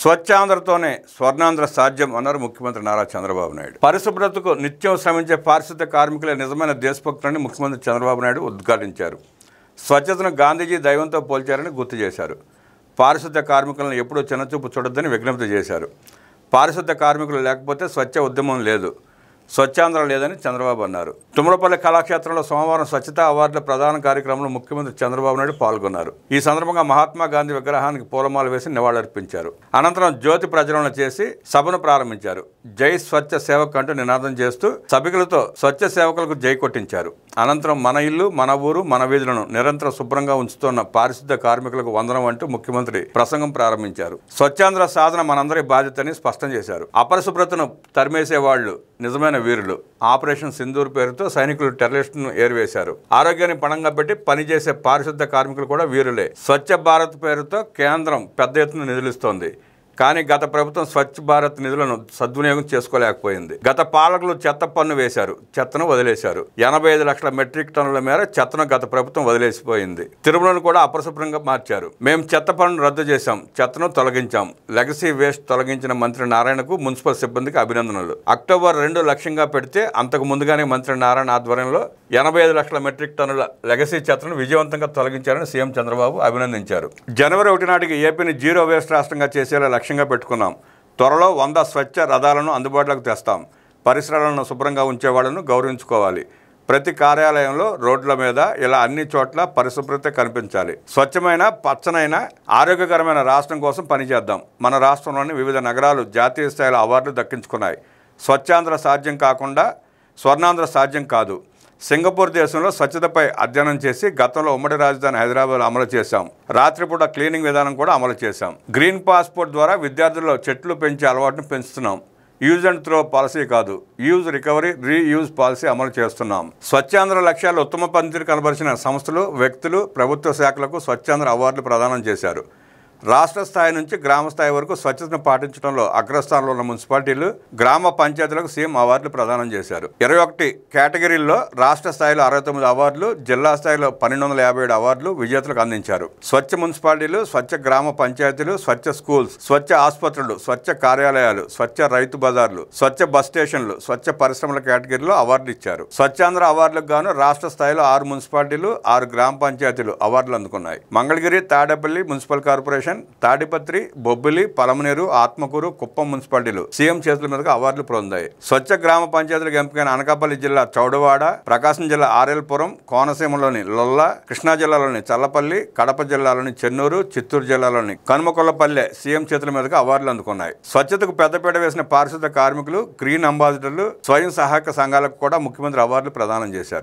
స్వచ్ఛాంధ్రతోనే స్వర్ణాంధ్ర సాధ్యం అన్నారు ముఖ్యమంత్రి నారా చంద్రబాబు నాయుడు. పరిశుభ్రతకు నిత్యం శ్రమించే పారిశుద్ధ్య కార్మికులే నిజమైన దేశభక్తులని ముఖ్యమంత్రి చంద్రబాబు నాయుడు ఉద్ఘాటించారు. స్వచ్ఛతను గాంధీజీ దైవంతో పోల్చారని గుర్తు చేశారు. పారిశుద్ధ్య కార్మికులను ఎప్పుడూ చిన్నచూపు చూడొద్దని విజ్ఞప్తి చేశారు. పారిశుద్ధ్య కార్మికులు లేకపోతే స్వచ్ఛ ఉద్యమం లేదు, స్వచ్ఛాంధ్ర లేదని చంద్రబాబు అన్నారు. తుమ్మలపల్లి కళాక్షేత్రంలో సోమవారం స్వచ్ఛతా అవార్డుల ప్రధాన కార్యక్రమంలో ముఖ్యమంత్రి చంద్రబాబు నాయుడు పాల్గొన్నారు. ఈ సందర్భంగా మహాత్మా గాంధీ విగ్రహానికి పూలమాల వేసి నివాళులర్పించారు. అనంతరం జ్యోతి ప్రజ్వలన చేసి సభను ప్రారంభించారు. జై స్వచ్ఛ సేవక్ అంటూ నినాదం చేస్తూ సభికులతో స్వచ్ఛ సేవకులకు జై కొట్టించారు. అనంతరం మన ఇల్లు, మన ఊరు, మన వీధులను నిరంతరం శుభ్రంగా ఉంచుతున్న పారిశుద్ధ్య కార్మికులకు వందనం అంటూ ముఖ్యమంత్రి ప్రసంగం ప్రారంభించారు. స్వచ్ఛాంధ్ర సాధన మనందరి బాధ్యతని స్పష్టం చేశారు. అపరిశుభ్రతను తరిమేసే వాళ్లు నిజమైన వీరులు. ఆపరేషన్ సింధూర్ పేరుతో సైనికులు టెర్రరిస్టును ఏరివేశారు. ఆరోగ్యాన్ని పణంగా పెట్టి పనిచేసే పారిశుద్ధ్య కార్మికులు కూడా వీరులే. స్వచ్ఛ భారత్ పేరుతో కేంద్రం పెద్ద ఎత్తున నిధులిస్తోంది. కానీ గత ప్రభుత్వం స్వచ్ఛ భారత్ నిధులను సద్వినియోగం చేసుకోలేకపోయింది. గత పాలకులు చెత్త పన్ను వేశారు, చెత్తను వదిలేశారు. 85 లక్షల మెట్రిక్ టన్నుల మేర చెత్తను గత ప్రభుత్వం వదిలేసిపోయింది. తిరుమలను కూడా అపరిశుభ్రంగా మార్చారు. మేము చెత్త పన్ను రద్దు చేశాం, చెత్తను తొలగించాం. లెగసీ వేస్ట్ తొలగించిన మంత్రి నారాయణకు మున్సిపల్ సిబ్బందికి అభినందనలు. అక్టోబర్ 2 లక్ష్యంగా పెడితే అంతకు ముందుగానే మంత్రి నారాయణ ఆధ్వర్యంలో 85 లక్షల మెట్రిక్ టన్నుల లెగసీ చెత్తను విజయవంతంగా తొలగించారని సీఎం చంద్రబాబు అభినందించారు. జనవరి 1 నాటికి ఏపీని జీరో వేస్ట్ రాష్ట్రంగా చేసేలా లక్ష్యంగా పెట్టుకున్నాం. త్వరలో 100 స్వచ్ఛ రథాలను అందుబాటులోకి తెస్తాం. పరిసరాలను శుభ్రంగా ఉంచేవాళ్లను గౌరవించుకోవాలి. ప్రతి కార్యాలయంలో, రోడ్ల మీద, ఇలా అన్ని చోట్ల పరిశుభ్రత కనిపించాలి. స్వచ్ఛమైన, పచ్చనైన, ఆరోగ్యకరమైన రాష్ట్రం కోసం పనిచేద్దాం. మన రాష్ట్రంలోని వివిధ నగరాలు జాతీయ స్థాయిలో అవార్డులు దక్కించుకున్నాయి. స్వచ్ఛాంధ్ర సాధ్యం కాకుండా స్వర్ణాంధ్ర సాధ్యం కాదు. సింగపూర్ దేశంలో స్వచ్ఛతపై అధ్యయనం చేసి గతంలో ఉమ్మడి రాజధాని హైదరాబాద్లో అమలు చేశాం. రాత్రిపూట క్లీనింగ్ విధానం కూడా అమలు చేశాం. గ్రీన్ పాస్పోర్ట్ ద్వారా విద్యార్థుల్లో చెట్లు పెంచే అలవాటును పెంచుతున్నాం. యూజ్ అండ్ త్రో పాలసీ కాదు, యూజ్ రికవరీ రీయూజ్ పాలసీ అమలు చేస్తున్నాం. స్వచ్ఛాంధ్ర లక్ష్యాలు ఉత్తమ పనితీరు కనబరిచిన సంస్థలు, వ్యక్తులు, ప్రభుత్వ శాఖలకు స్వచ్ఛాంధ్ర అవార్డులు ప్రదానం చేశారు. రాష్ట్ర స్థాయి నుంచి గ్రామ స్థాయి వరకు స్వచ్ఛతను పాటించడంలో అగ్రస్థానంలో ఉన్న మున్సిపాలిటీలు, గ్రామ పంచాయతీలకు సీఎం అవార్డులు ప్రదానం చేశారు. 21 కేటగిరీల్లో రాష్ట్ర స్థాయిలో 69 అవార్డులు, జిల్లా స్థాయిలో 1257 అవార్డులు విజేతలకు అందించారు. స్వచ్ఛ మున్సిపాలిటీలు, స్వచ్ఛ గ్రామ పంచాయతీలు, స్వచ్ఛ స్కూల్స్, స్వచ్ఛ ఆసుపత్రులు, స్వచ్ఛ కార్యాలయాలు, స్వచ్ఛ రైతు బజార్లు, స్వచ్ఛ బస్ స్టేషన్లు, స్వచ్ఛ పరిశ్రమల కేటగిరీలో అవార్డులు ఇచ్చారు. స్వచ్ఛాంధ్ర అవార్డులకు గాను రాష్ట్ర స్థాయిలో 6 మున్సిపాలిటీలు, 6 గ్రామ పంచాయతీలు అవార్డులు అందుకున్నాయి. మంగళగిరి, తాడేపల్లి మున్సిపల్ కార్పొరేషన్, తాడిపత్రి, బొబ్బిలి, పలమనేరు, ఆత్మకూరు, కుప్పం మున్సిపాలిటీలు సీఎం చేతుల మీదుగా అవార్డులు పొందాయి. స్వచ్ఛ గ్రామ పంచాయతీలకు ఎంపికైన అనకాపల్లి జిల్లా చౌడవాడ, ప్రకాశం జిల్లా ఆరేల్పురం, కోనసీమలోని లొల్ల, కృష్ణా జిల్లాలోని చల్లపల్లి, కడప జిల్లాలోని చెన్నూరు, చిత్తూరు జిల్లాలోని కనుమకొల్లపల్లె సీఎం చేతుల మీదుగా అవార్డులు అందుకున్నాయి. స్వచ్ఛతకు పెద్దపీట వేసిన పారిశుద్ధ కార్మికులు, గ్రీన్ అంబాసిడర్లు, స్వయం సహాయక సంఘాలకు కూడా ముఖ్యమంత్రి అవార్డులు ప్రదానం చేశారు.